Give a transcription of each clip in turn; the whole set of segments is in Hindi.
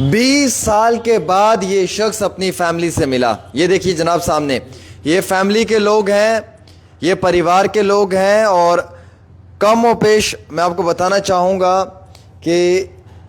20 साल के बाद ये शख्स अपनी फैमिली से मिला। ये देखिए जनाब सामने, ये फैमिली के लोग हैं, ये परिवार के लोग हैं और कम व पेश मैं आपको बताना चाहूँगा कि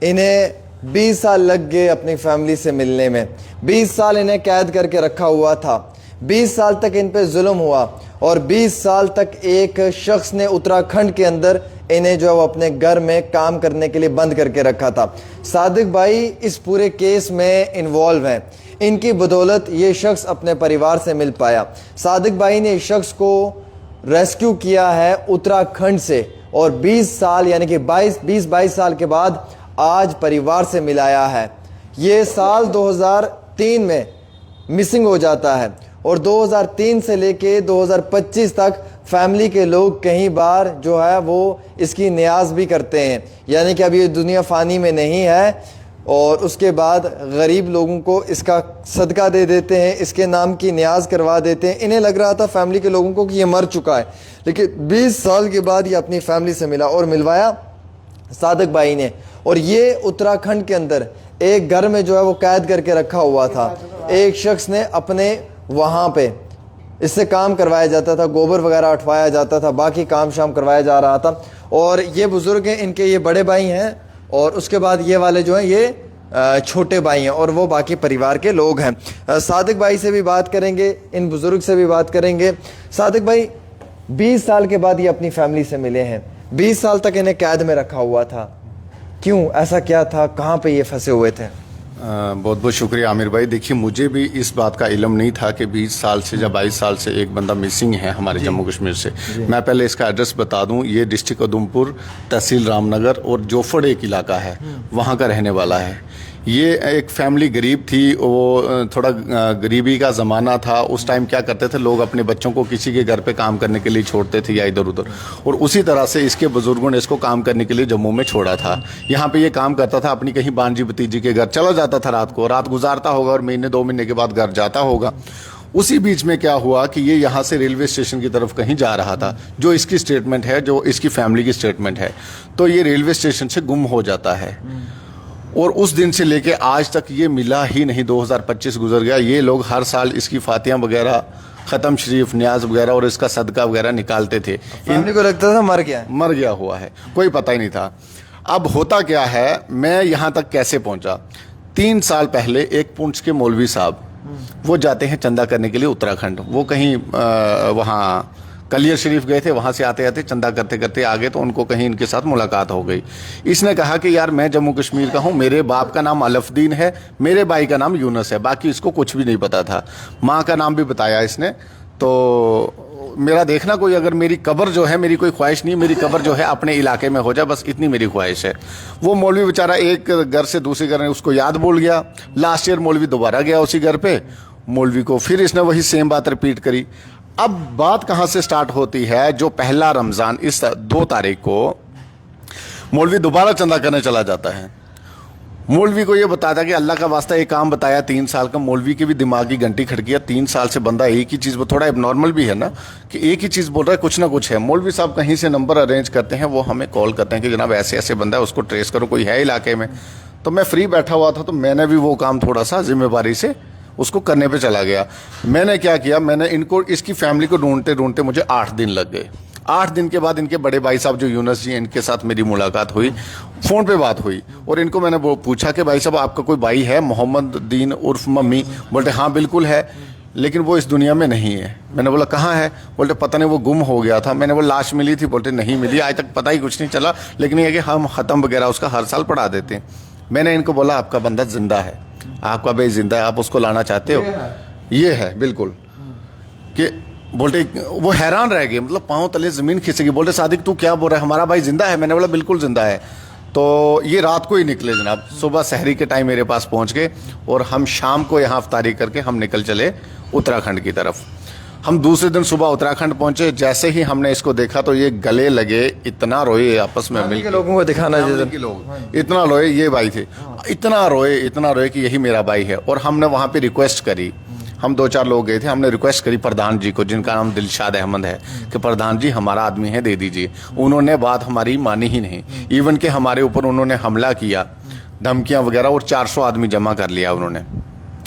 इन्हें 20 साल लग गए अपनी फैमिली से मिलने में। 20 साल इन्हें कैद करके रखा हुआ था, 20 साल तक इन पे जुल्म हुआ और 20 साल तक एक शख्स ने उत्तराखंड के अंदर इन्हें जो अपने घर में काम करने के लिए बंद करके रखा था। सादिक भाई इस पूरे केस में इन्वॉल्व हैं। इनकी बदौलत ये शख्स अपने परिवार से मिल पाया। सादिक भाई ने इस शख्स को रेस्क्यू किया है उत्तराखंड से और 20 साल यानी कि 22 साल के बाद आज परिवार से मिलाया है। ये साल 2003 में मिसिंग हो जाता है और 2003 से लेके 2025 तक फैमिली के लोग कई बार जो है वो इसकी न्याज भी करते हैं, यानी कि अब ये दुनिया फ़ानी में नहीं है और उसके बाद गरीब लोगों को इसका सदका दे देते हैं, इसके नाम की न्याज करवा देते हैं। इन्हें लग रहा था फैमिली के लोगों को कि ये मर चुका है, लेकिन 20 साल के बाद ये अपनी फैमिली से मिला और मिलवाया सादिक भाई ने। और ये उत्तराखंड के अंदर एक घर में जो है वो कैद करके रखा हुआ था। एक शख्स ने अपने वहाँ पे इससे काम करवाया जाता था, गोबर वगैरह उठवाया जाता था, बाकी काम शाम करवाया जा रहा था। और ये बुज़ुर्ग हैं, इनके ये बड़े भाई हैं और उसके बाद ये वाले जो हैं ये छोटे भाई हैं और वो बाकी परिवार के लोग हैं। सादिक भाई से भी बात करेंगे, इन बुज़ुर्ग से भी बात करेंगे। सादिक भाई 20 साल के बाद ये अपनी फैमिली से मिले हैं, 20 साल तक इन्हें कैद में रखा हुआ था, क्यों, ऐसा क्या था, कहाँ पे ये फंसे हुए थे? बहुत बहुत शुक्रिया आमिर भाई। देखिए मुझे भी इस बात का इल्म नहीं था कि 20 साल से या 22 साल से एक बंदा मिसिंग है हमारे जम्मू कश्मीर से। मैं पहले इसका एड्रेस बता दूं, ये डिस्ट्रिक्ट उधमपुर, तहसील रामनगर और जोफड़ एक इलाका है, वहाँ का रहने वाला है। ये एक फैमिली गरीब थी, वो थोड़ा गरीबी का ज़माना था। उस टाइम क्या करते थे लोग, अपने बच्चों को किसी के घर पे काम करने के लिए छोड़ते थे या इधर उधर, और उसी तरह से इसके बुज़ुर्गों ने इसको काम करने के लिए जम्मू में छोड़ा था। यहाँ पे ये काम करता था, अपनी कहीं बांजी भतीजी के घर चला जाता था, रात गुजारता होगा और महीने 2 महीने के बाद घर जाता होगा। उसी बीच में क्या हुआ कि ये यहाँ से रेलवे स्टेशन की तरफ कहीं जा रहा था, जो इसकी स्टेटमेंट है, जो इसकी फैमिली की स्टेटमेंट है, तो ये रेलवे स्टेशन से गुम हो जाता है और उस दिन से लेके आज तक ये मिला ही नहीं। 2025 गुजर गया। ये लोग हर साल इसकी फातियाँ वगैरह, ख़त्म शरीफ, न्याज वगैरह और इसका सदका वगैरह निकालते थे। इनको लगता था मर गया हुआ है, कोई पता ही नहीं था। अब होता क्या है, मैं यहाँ तक कैसे पहुँचा। 3 साल पहले एक पुंछ के मौलवी साहब, वो जाते हैं चंदा करने के लिए उत्तराखंड। वो कहीं वहाँ कलियर शरीफ गए थे, वहाँ से आते आते चंदा करते करते आ गए, तो उनको कहीं इनके साथ मुलाकात हो गई। इसने कहा कि यार मैं जम्मू कश्मीर का हूँ, मेरे बाप का नाम अलफदीन है, मेरे भाई का नाम यूनस है, बाकी इसको कुछ भी नहीं पता था। माँ का नाम भी बताया इसने। तो मेरा देखना, कोई अगर मेरी कब्र जो है, मेरी कोई ख्वाहिश नहीं, मेरी कब्र जो है अपने इलाके में हो जाए, बस इतनी मेरी ख्वाहिश है। वो मौलवी बेचारा एक घर से दूसरे घर में उसको याद भूल गया। लास्ट ईयर मौलवी दोबारा गया उसी घर पे, मौलवी को फिर इसने वही सेम बात रिपीट करी। अब बात कहाँ से स्टार्ट होती है, जो पहला रमज़ान इस 2 तारीख को मौलवी दोबारा चंदा करने चला जाता है। मौलवी को ये बताता कि अल्लाह का वास्ता एक काम बताया, 3 साल का। मौलवी की भी दिमाग की घंटी खड़की है। 3 साल से बंदा एक ही चीज़, वो थोड़ा एबनॉर्मल भी है ना, कि एक ही चीज़ बोल रहा है, कुछ ना कुछ है। मौलवी साहब कहीं से नंबर अरेंज करते हैं, वो हमें कॉल करते हैं कि जनाब ऐसे ऐसे बंदा है, उसको ट्रेस करो, कोई है इलाके में। तो मैं फ्री बैठा हुआ था, तो मैंने भी वो काम थोड़ा सा जिम्मेवारी से उसको करने पे चला गया। मैंने क्या किया, मैंने इनको, इसकी फैमिली को ढूंढते ढूंढते मुझे 8 दिन लग गए। 8 दिन के बाद इनके बड़े भाई साहब जो यूनस जी, इनके साथ मेरी मुलाकात हुई, फ़ोन पे बात हुई और इनको मैंने पूछा कि भाई साहब आपका कोई भाई है, मोहम्मद दीन उर्फ मम्मी? बोलते हाँ बिल्कुल है, लेकिन वो इस दुनिया में नहीं है। मैंने बोला कहाँ है? बोलते पता नहीं, वो गुम हो गया था। मैंने वो लाश मिली थी? बोलते नहीं मिली, आज तक पता ही कुछ नहीं चला, लेकिन ये कि हम ख़त्म वगैरह उसका हर साल पढ़ा देते हैं। मैंने इनको बोला आपका बंदा जिंदा है, आपका भाई जिंदा है, आप उसको लाना चाहते हो? ये है बिल्कुल। कि बोलते, वो हैरान रह गए, मतलब पाँव तले ज़मीन खिंचेगी। बोलते सादिक तू क्या बोल रहा है, हमारा भाई जिंदा है? मैंने बोला बिल्कुल जिंदा है। तो ये रात को ही निकले जनाब, सुबह सहरी के टाइम मेरे पास पहुंच गए और हम शाम को यहाँ अफ्तारी करके हम निकल चले उत्तराखंड की तरफ। हम दूसरे दिन सुबह उत्तराखंड पहुंचे। जैसे ही हमने इसको देखा तो ये गले लगे, इतना रोए आपस में मिल के। लोगों को दिखाना के लोग इतना रोए, ये भाई थे, इतना रोए कि यही मेरा भाई है। और हमने वहाँ पे रिक्वेस्ट करी, हम 2-4 लोग गए थे, हमने रिक्वेस्ट करी प्रधान जी को, जिनका नाम दिलशाद अहमद है, कि प्रधान जी हमारा आदमी है, दे दीजिए। उन्होंने बात हमारी मानी ही नहीं, इवन कि हमारे ऊपर उन्होंने हमला किया। धमकियां वगैरह, और 400 आदमी जमा कर लिया उन्होंने।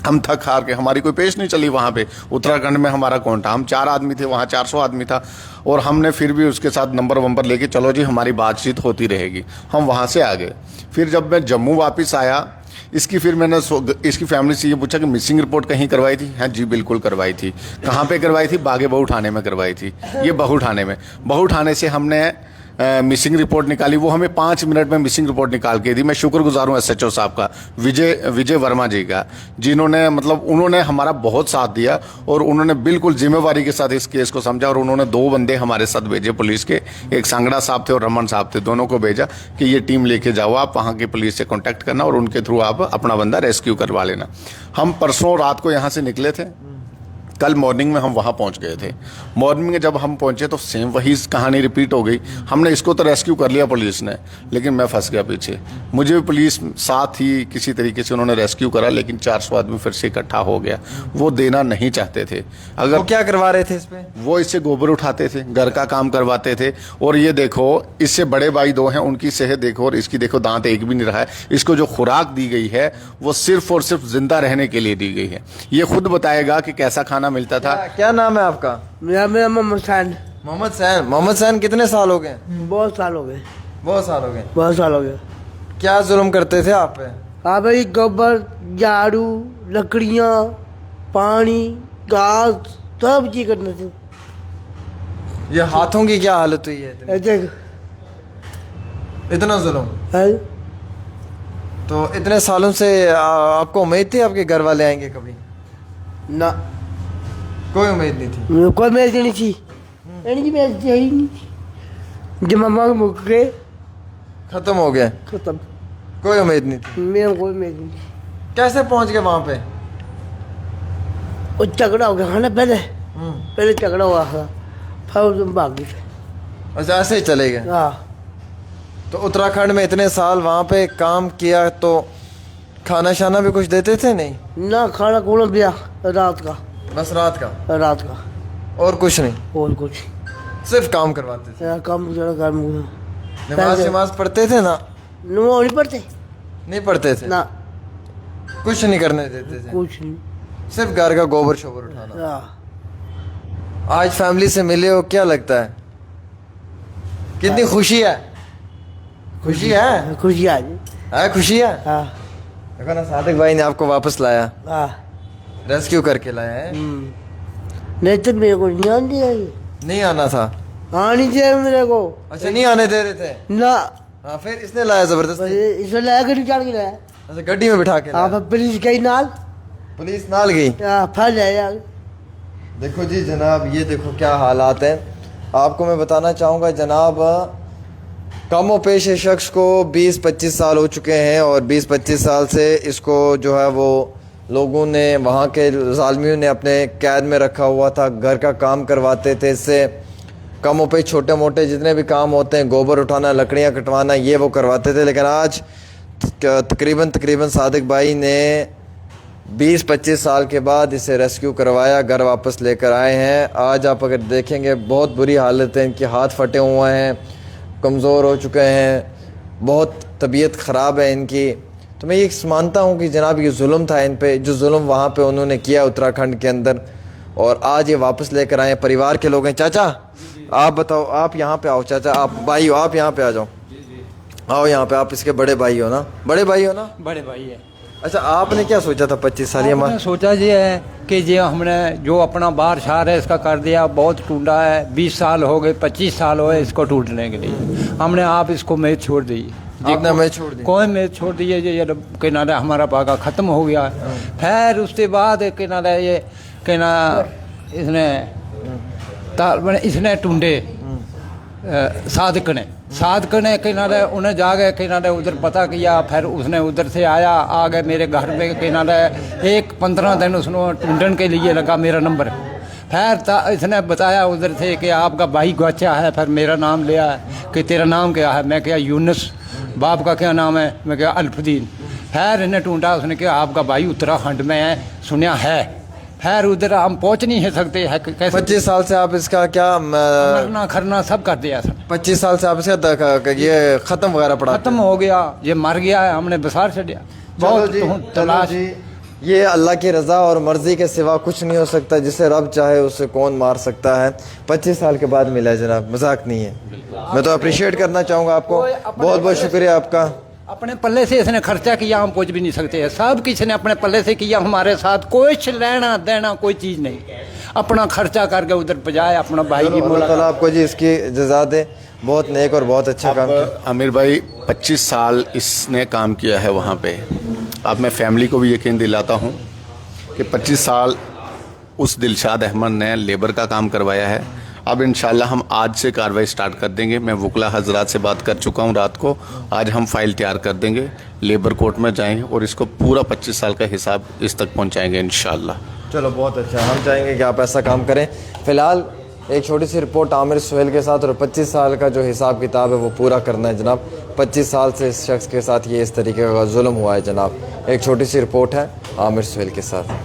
हम थक हार के, हमारी कोई पेश नहीं चली वहाँ पे। उत्तराखंड में हमारा कौन था, हम 4 आदमी थे, वहाँ 400 आदमी था। और हमने फिर भी उसके साथ नंबर वंबर लेके, चलो जी हमारी बातचीत होती रहेगी, हम वहाँ से आ गए। फिर जब मैं जम्मू वापस आया, इसकी फिर मैंने इसकी फैमिली से ये पूछा कि मिसिंग रिपोर्ट कहीं करवाई थी? हाँ जी बिल्कुल करवाई थी। कहाँ पे करवाई थी? बागे बहू थाने में करवाई थी। ये बहू थाने में, बहू थाने से हमने मिसिंग रिपोर्ट निकाली। वो हमें 5 मिनट में मिसिंग रिपोर्ट निकाल के दी। मैं शुक्रगुजार हूँ SHO साहब का, विजय वर्मा जी का, जिन्होंने मतलब उन्होंने हमारा बहुत साथ दिया और उन्होंने बिल्कुल जिम्मेवारी के साथ इस केस को समझा। और उन्होंने 2 बंदे हमारे साथ भेजे पुलिस के, एक सांगड़ा साहब थे और रमन साहब थे, दोनों को भेजा कि ये टीम लेके जाओ, आप वहाँ के पुलिस से कॉन्टैक्ट करना और उनके थ्रू आप अपना बंदा रेस्क्यू करवा लेना। हम परसों रात को यहाँ से निकले थे, कल मॉर्निंग में हम वहाँ पहुँच गए थे। मॉर्निंग में जब हम पहुँचे तो सेम वही कहानी रिपीट हो गई। हमने इसको तो रेस्क्यू कर लिया पुलिस ने, लेकिन मैं फंस गया पीछे। मुझे भी पुलिस साथ ही किसी तरीके से उन्होंने रेस्क्यू करा, लेकिन 400 आदमी फिर से इकट्ठा हो गया। वो देना नहीं चाहते थे। अगर वो क्या करवा रहे थे इस पे? वो इससे गोबर उठाते थे, घर का काम करवाते थे। और ये देखो, इससे बड़े भाई 2 हैं, उनकी सेहत देखो और इसकी देखो, दांत एक भी नहीं रहा है। इसको जो खुराक दी गई है वो सिर्फ और सिर्फ जिंदा रहने के लिए दी गई है। ये खुद बताएगा कि कैसा खाना मिलता था। क्या नाम है आपका? मेरा मोहम्मद सैन। मोहम्मद सैन। मोहम्मद सैन, कितने साल हो गए? बहुत साल हो गए। बहुत साल हो गए। बहुत साल हो गए। क्या जुल्म करते थे आप पे? हाँ भाई, गोबर, झाड़ू, लकड़ियाँ, पानी, घास, सब चीज करने थे। ये हाथों की क्या हालत हुई है ऐसे इतना जुल्म? है। तो इतने सालों से आपको उम्मीद थी आपके घर वाले आएंगे कभी? ना, कोई उम्मीद नहीं थी। मेरे को मैच नहीं थी। नहीं मैच थी ही नहीं। जब मामा मुक गए, खत्म हो गया, खत्म। कोई उम्मीद नहीं थी। मेरा कोई मैच नहीं थी। कैसे पहुंच गए वहां पे? वो झगड़ा हो गया था ना पहले झगड़ा हुआ था, फिर तुम भाग गए थे। अच्छा, ऐसे ही चले गए? हाँ। तो उत्तराखंड में इतने साल वहां पे काम किया, तो खाना शाना भी कुछ देते थे? नहीं ना, खाना खूना दिया रात का, बस रात का? रात का, और कुछ नहीं? और कुछ सिर्फ काम करवाते थे? काम जरा काम। नमाज पढ़ते थे ना? नमाज नहीं पढ़ते? नहीं पढ़ते थे ना, कुछ नहीं करने देते थे? कुछ नहीं। सिर्फ घर का गोबर शोबर उठाना। हाँ। आज फैमिली से मिले हो, क्या लगता है? कितनी खुशी है? खुशी है? खुशी आज है? खुशी है? हाँ। देखो ना, सादिक भाई ने आपको वापस लाया, हाँ। रेस्क्यू करके लाया है। नहीं तो मेरे को नहीं आने दिया ये। नहीं आना था? आनी चाहिए मेरे को। अच्छा, नहीं आने दे रहे थे? ना, हाँ, फिर इसने लाया जबरदस्ती? इसमें लाया गड्डी चाल के लाया। अच्छा, गड्डी में बिठा के हाँ, लाया? फिर पुलिस गई नाल। पुलिस नाल गई? हाँ, फंस जाए। देखो जी जनाब, ये देखो क्या हालात हैं। आपको मैं बताना चाहूँगा जनाब, कमो पेश शख्स को 20-25 साल हो चुके हैं और 20-25 साल से इसको जो है वो लोगों ने, वहाँ के ज़ालिमियों ने अपने कैद में रखा हुआ था। घर का काम करवाते थे इससे, कमो पेश छोटे मोटे जितने भी काम होते हैं, गोबर उठाना, लकड़ियाँ कटवाना, ये वो करवाते थे। लेकिन आज तकरीबन सादिक भाई ने 20-25 साल के बाद इसे रेस्क्यू करवाया, घर वापस लेकर आए हैं। आज आप अगर देखेंगे बहुत बुरी हालत है, इनके हाथ फटे हुए हैं, कमज़ोर हो चुके हैं, बहुत तबीयत ख़राब है इनकी। तो मैं ये मानता हूँ कि जनाब ये जुल्म था इन पे, जो जुल्म वहाँ पे उन्होंने किया उत्तराखंड के अंदर, और आज ये वापस लेकर आए। परिवार के लोग हैं। चाचा आप बताओ, आप यहाँ पे आओ। चाचा आप भाई हो, आप यहाँ पे आ जाओ। आओ यहाँ पे, आप इसके बड़े भाई हो ना? बड़े भाई हो ना? बड़े भाई है। अच्छा, आपने क्या सोचा था 25 साल? ये हमने सोचा ये है कि ये हमने जो अपना बार शार है इसका कर दिया, बहुत टूटा है। 20 साल हो गए, 25 साल हो गए इसको टूटने के लिए। हमने आप इसको मैच छोड़ दी। आपने मैच छोड़ दी? कोई मैच छोड़ दिए, ये किनारा हमारा पागा ख़त्म हो गया। फिर उसके बाद किनारा ये किना इसने टूंडे सादिक ने किनारे उन्हें जाके किनारे उधर पता किया। फिर उसने उधर से आया, आ गए मेरे घर पे किनारे। 15 दिन उसने ढूंढने के लिए लगा मेरा नंबर। फिर इसने बताया उधर से कि आपका भाई गवाचा है। फिर मेरा नाम लिया कि तेरा नाम क्या है? मैं क्या यूनुस। बाप का क्या नाम है? मैं क्या अल्फदीन। फिर इन्हें ढूंढा, उसने कहा आपका भाई उत्तराखंड में है, सुनया है। खैर उधर हम पहुंच नहीं है सकते है कैसे 25 साल से आप इसका क्या मरना खरना सब कर दिया सर 25 साल से आप इसका ये खत्म वगैरह पड़ा खत्म हो गया ये मर गया है हमने बसार छड़िया बहुत तलाश जी ये अल्लाह की रज़ा और मर्ज़ी के सिवा कुछ नहीं हो सकता, जिसे रब चाहे उसे कौन मार सकता है। 25 साल के बाद मिला है जनाब, मजाक नहीं है। मैं तो अप्रिशिएट करना चाहूँगा आपको, बहुत बहुत शुक्रिया आपका। अपने पल्ले से इसने खर्चा किया, हम पहुंच भी नहीं सकते हैं। सब किसी ने अपने पल्ले से किया, हमारे साथ कुछ लेना देना कोई चीज़ नहीं, अपना खर्चा करके उधर पजाए अपना भाई की अल्लाह ताला आपको जी इसकी जज़ा दे, बहुत नेक और बहुत अच्छा काम किया। आमिर भाई 25 साल इसने काम किया है वहाँ पे। अब मैं फैमिली को भी यकीन दिलाता हूँ कि 25 साल उस दिलशाद अहमद ने लेबर का काम करवाया है। अब इंशाल्लाह हम आज से कार्रवाई स्टार्ट कर देंगे। मैं वकला हजरात से बात कर चुका हूँ रात को, आज हम फाइल तैयार कर देंगे, लेबर कोर्ट में जाएंगे और इसको पूरा 25 साल का हिसाब इस तक पहुँचाएंगे इंशाल्लाह। चलो बहुत अच्छा, हम चाहेंगे कि आप ऐसा काम करें। फ़िलहाल एक छोटी सी रिपोर्ट आमिर सुहेल के साथ, और 25 साल का जो हिसाब किताब है वो पूरा करना है जनाब। 25 साल से इस शख्स के साथ ये इस तरीके का जुल्म हुआ है जनाब। एक छोटी सी रिपोर्ट है आमिर सुहेल के साथ।